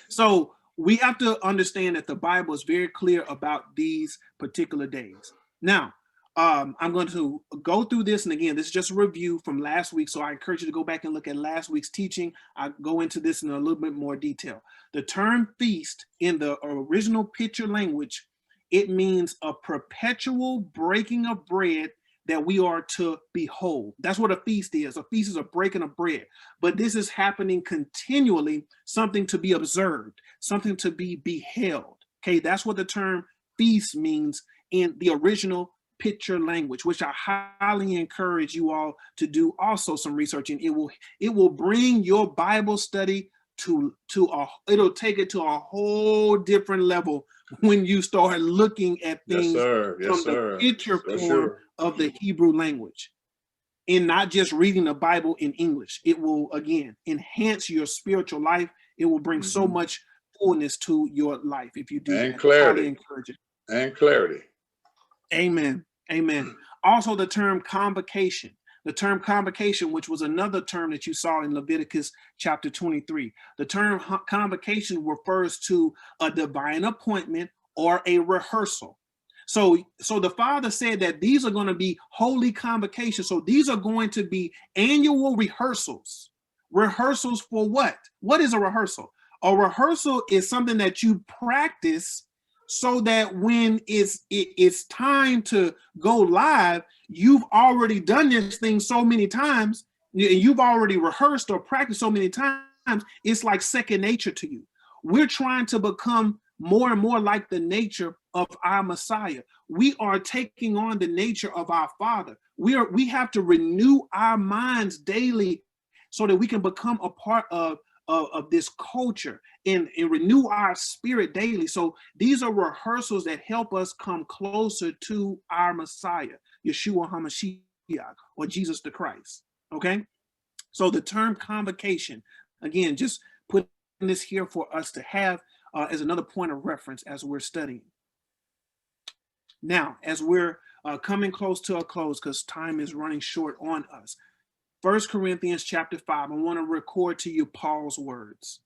So we have to understand that the Bible is very clear about these particular days. Now, I'm going to go through this, and again, this is just a review from last week, so I encourage you to go back and look at last week's teaching. I go into this in a little bit more detail. The term feast in the original picture language, it means a perpetual breaking of bread that we are to behold. That's what a feast is. A feast is a breaking of bread, but this is happening continually, something to be observed, something to be beheld. Okay, that's what the term feast means in the original picture language, which I highly encourage you all to do also some research in. It will bring your Bible study it'll take it to a whole different level when you start looking at things from the picture form of the Hebrew language, and not just reading the Bible in English. It will, again, enhance your spiritual life. It will bring so much fullness to your life if you do that. Clarity. I highly encourage it. And clarity. Amen. Amen. Also, the term convocation. The term convocation, which was another term that you saw in Leviticus chapter 23. The term convocation refers to a divine appointment or a rehearsal. So the Father said that these are going to be holy convocations. So these are going to be annual rehearsals. Rehearsals for what? What is a rehearsal? A rehearsal is something that you practice so that when it's time to go live, you've already done this thing so many times, and you've already rehearsed or practiced so many times, it's like second nature to you. We're trying to become more and more like the nature of our Messiah. We are taking on the nature of our Father. We have to renew our minds daily so that we can become a part of of this culture and renew our spirit daily. So these are rehearsals that help us come closer to our Messiah, Yeshua HaMashiach, or Jesus the Christ. Okay, so the term convocation, again, just putting this here for us to have as another point of reference as we're studying. Now, as we're coming close to a close, because time is running short on us, 1 Corinthians chapter 5, I want to record to you Paul's words.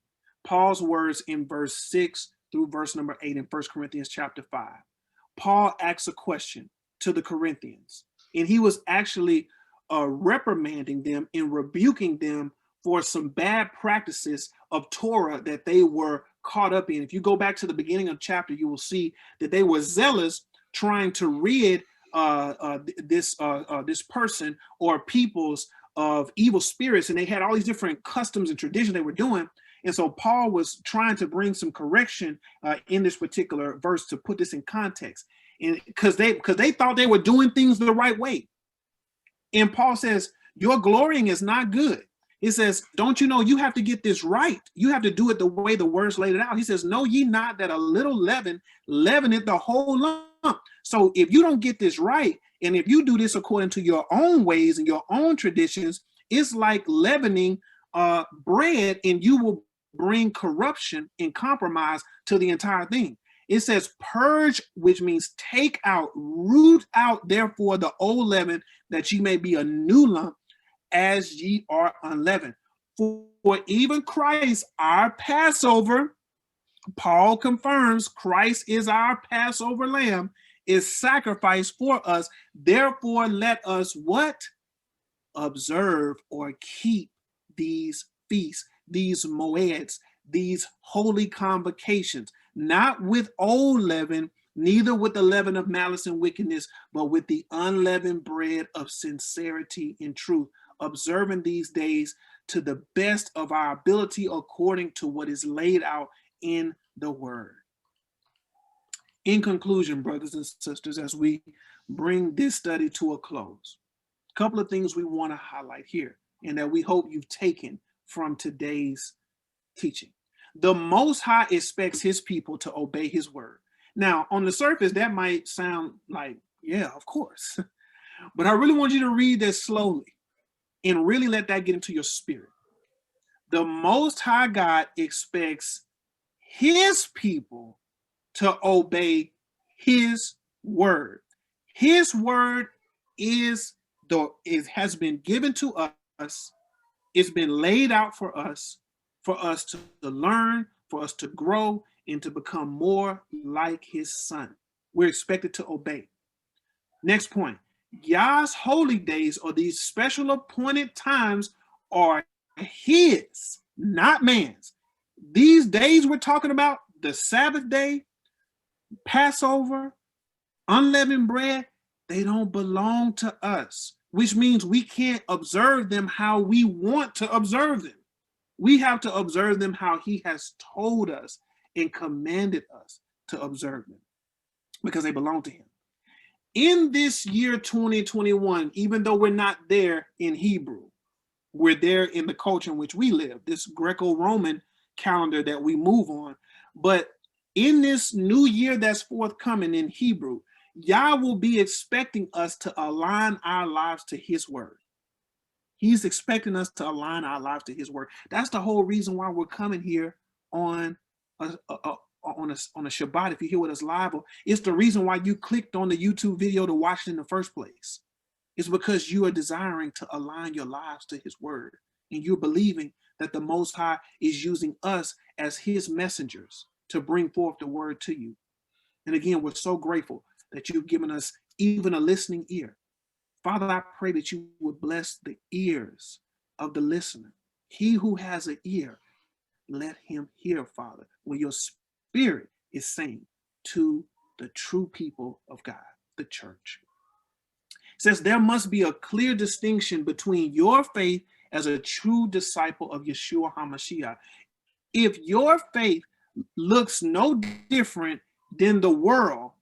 Paul's words in verse 6 through verse number 8 in 1 Corinthians chapter 5. Paul asks a question to the Corinthians, and he was actually reprimanding them and rebuking them for some bad practices of Torah that they were caught up in. If you go back to the beginning of the chapter, you will see that they were zealous trying to rid this person or peoples of evil spirits, and they had all these different customs and traditions they were doing. And so Paul was trying to bring some correction in this particular verse to put this in context, and because they thought they were doing things the right way. And Paul says, your glorying is not good. He says, don't you know you have to get this right? You have to do it the way the words laid it out. He says, know ye not that a little leaven leaveneth the whole lump. So if you don't get this right, and if you do this according to your own ways and your own traditions, it's like leavening bread, and you will bring corruption and compromise to the entire thing. It says purge, which means take out, root out, therefore, the old leaven, that ye may be a new lump, as ye are unleavened. For even Christ, our Passover, Paul confirms Christ is our Passover lamb, is sacrificed for us. Therefore, let us what? Observe or keep these feasts, these moeds, these holy convocations, not with old leaven, neither with the leaven of malice and wickedness, but with the unleavened bread of sincerity and truth, observing these days to the best of our ability according to what is laid out in the word. In conclusion, brothers and sisters, as we bring this study to a close, a couple of things we want to highlight here and that we hope you've taken from today's teaching. The Most High expects his people to obey his word. Now, on the surface, that might sound like, yeah, of course. But I really want you to read this slowly and really let that get into your spirit. The Most High God expects his people to obey his word. His word has been given to us. It's been laid out for us to learn, for us to grow, and to become more like his son. We're expected to obey. Next point, Yah's holy days, or these special appointed times, are his, not man's. These days we're talking about, the Sabbath day, Passover, unleavened bread, they don't belong to us, which means we can't observe them how we want to observe them. We have to observe them how he has told us and commanded us to observe them, because they belong to him. In this year 2021, even though we're not there in Hebrew, we're there in the culture in which we live, this Greco-Roman calendar that we move on. But in this new year that's forthcoming in Hebrew, Yah will be expecting us to align our lives to his word. He's expecting us to align our lives to his word. That's the whole reason why we're coming here on a Shabbat. If you hear with us live, it's the reason why you clicked on the YouTube video to watch it in the first place. It's because you are desiring to align your lives to his word, and you're believing that the Most High is using us as his messengers to bring forth the word to you. And again, we're so grateful that you've given us even a listening ear. Father, I pray that you would bless the ears of the listener. He who has an ear, let him hear, Father, what your spirit is saying to the true people of God, the church. It says there must be a clear distinction between your faith as a true disciple of Yeshua HaMashiach. If your faith looks no different than the world,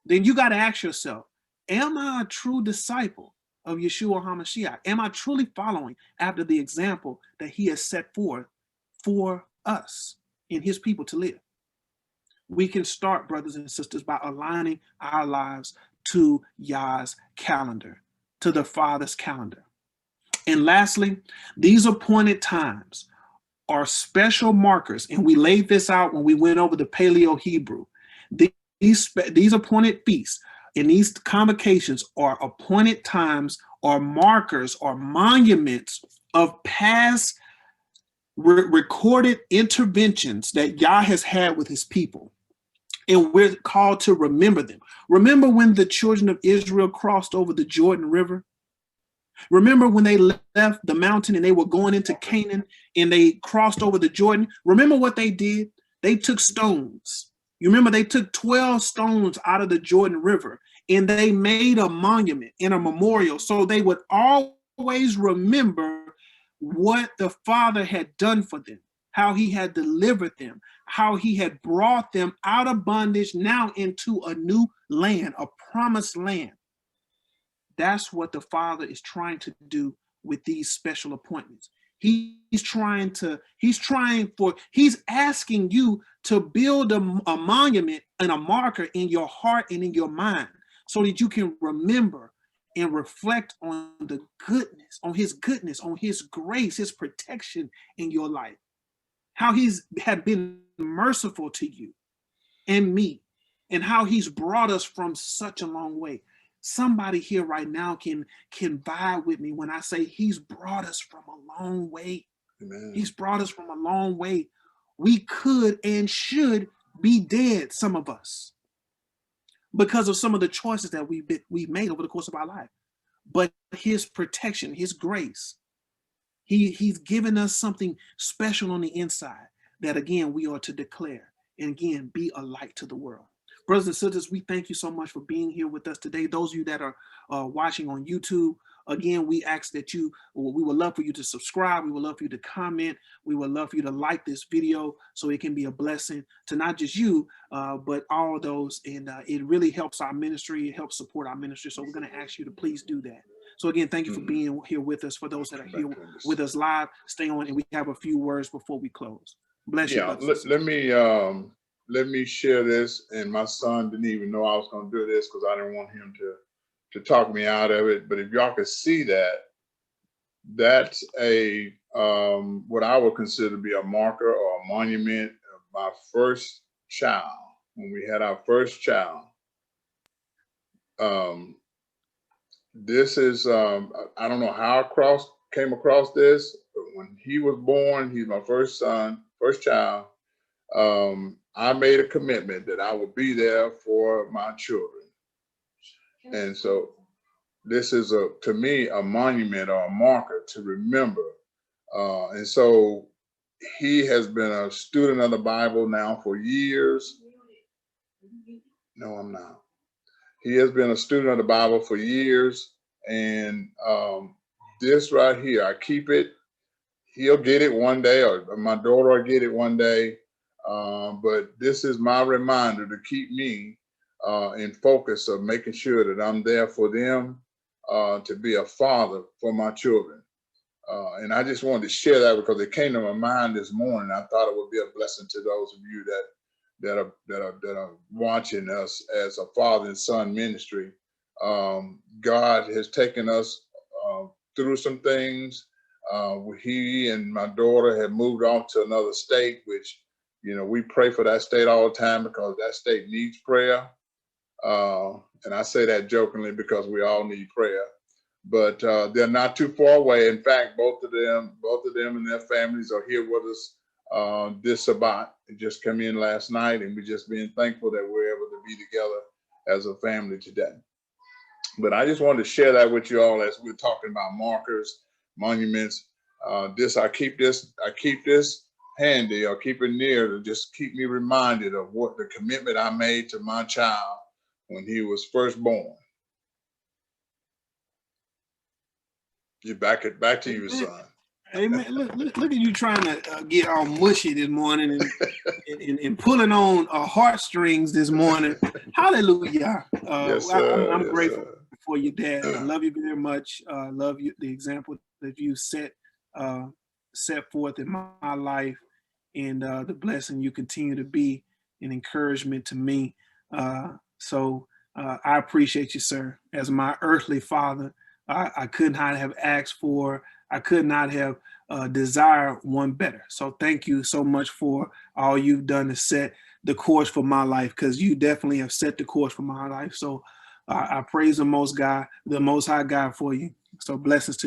then you got to ask yourself, am I a true disciple of Yeshua HaMashiach? Am I truly following after the example that he has set forth for us and his people to live. We can start, brothers and sisters, by aligning our lives to Yah's calendar, to the Father's calendar. And lastly, these appointed times are special markers, and we laid this out when we went over the Paleo Hebrew. These appointed feasts and these convocations are appointed times or markers or monuments of past recorded interventions that Yah has had with his people. And we're called to remember them. Remember when the children of Israel crossed over the Jordan River? Remember when they left the mountain and they were going into Canaan and they crossed over the Jordan? Remember what they did? They took stones. You remember they took 12 stones out of the Jordan River and they made a monument and a memorial so they would always remember what the Father had done for them, how he had delivered them, how he had brought them out of bondage now into a new land, a promised land. That's what the Father is trying to do with these special appointments. He's asking you to build a monument and a marker in your heart and in your mind so that you can remember and reflect on the goodness, on his grace, his protection in your life. How he's had been merciful to you and me, and how he's brought us from such a long way. Somebody here right now can vibe with me when I say he's brought us from a long way. Amen. He's brought us from a long way. We could and should be dead, some of us, because of some of the choices that we've made over the course of our life. But his protection, his grace, he's given us something special on the inside that, again, we are to declare and, again, be a light to the world. Brothers and sisters, we thank you so much for being here with us today. Those of you that are watching on YouTube, again, we ask that we would love for you to subscribe. We would love for you to comment. We would love for you to like this video so it can be a blessing to not just you, but all those. And it really helps our ministry. It helps support our ministry. So we're going to ask you to please do that. So again, thank you for being here with us. For those that are here with us live, stay on, and we have a few words before we close. Bless you. Let me share this. And my son didn't even know I was going to do this because I didn't want him to talk me out of it. But if y'all could see that, that's a what I would consider to be a marker or a monument of my first child. When we had our first child, this is I don't know how I came across this, but when he was born, he's my first son, first child. I made a commitment that I would be there for my children. And so this is to me, a monument or a marker to remember. And so he has been a student of the Bible now for years. No, I'm not. He has been a student of the Bible for years. And this right here, I keep it. He'll get it one day, or my daughter will get it one day. But this is my reminder to keep me in focus of making sure that I'm there for them, to be a father for my children. And I just wanted to share that because it came to my mind this morning. I thought it would be a blessing to those of you that are watching us as a father and son ministry. God has taken us through some things. He and my daughter have moved on to another state, which, you know, we pray for that state all the time because that state needs prayer. And I say that jokingly because we all need prayer. But they're not too far away. In fact, both of them and their families are here with us this Sabbath. They just came in last night, and we're just being thankful that we're able to be together as a family today. But I just wanted to share that with you all as we're talking about markers, monuments. I keep this handy, or keep it near to just keep me reminded of what the commitment I made to my child when he was first born. You back to you, son. Hey man, look at you trying to get all mushy this morning and pulling on heartstrings this morning. Hallelujah. Yes, sir. I'm grateful for you, Dad. I love you very much. Love you, the example that you set forth in my life and the blessing you continue to be an encouragement to me. So I appreciate you, sir. As my earthly father, I could not have asked for, I could not have desired one better. So thank you so much for all you've done to set the course for my life, because you definitely have set the course for my life. So I praise the Most High God for you. So blessings to you.